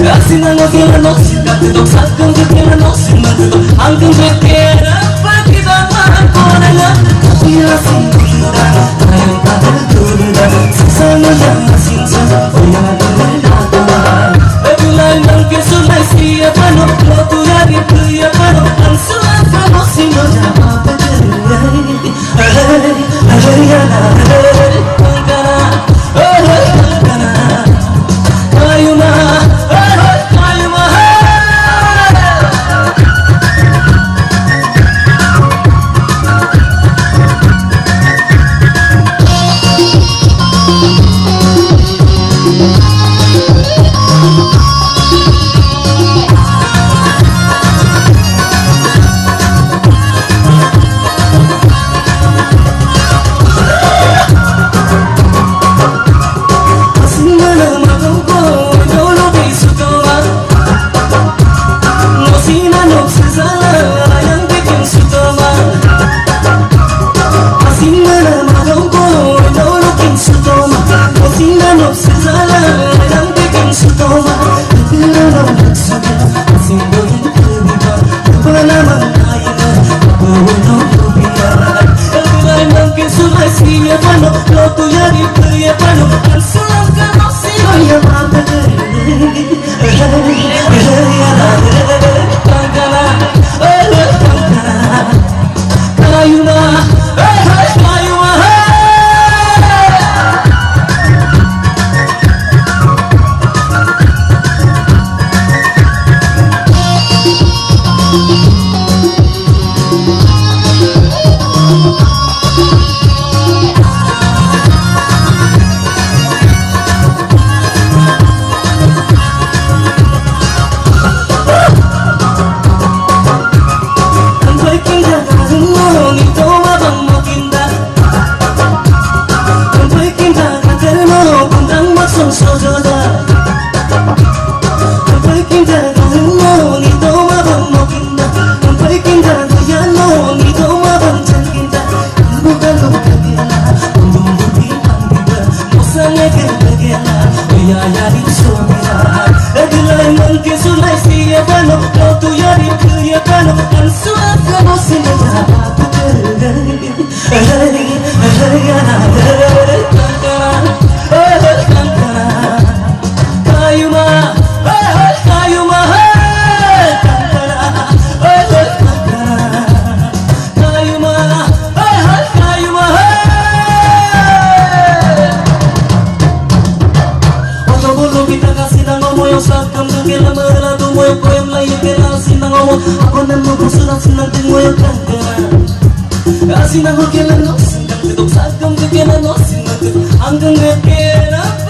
Asinang agilano, katidok sakang gagilano, sinagdo hanggang gagkera, pagkitamaan ko na nga. Kapirasin kita, ayang kakagulda, sasama lang asinsan, o yung agilalatawan. Nagulay ng kisulay siya pano, loto yari kuya pano, ang sulat ka mo sino na mapagulay. Ay, ang kana, ang kana, tayo na. Loto yari kuya pano, ang sulat ka mo sino yung mapagulay. Tangkala, tangkala, tayo na, tayo na. Loto yari kuya pano, ang sulat ka mo sino na mapagulay. Tayo ma, tayo mahal. Tayo ma, tayo mahal. Pagkabulo kita kasi nang umuyo sa kamdugil na malado mo yung poem layo kaya sinang omo. Ako na mo kusulang sinagting mo yung kagana. Kasi nang hukilan no, sinang tidok sa akong gagana no, sinagting hanggang gagana.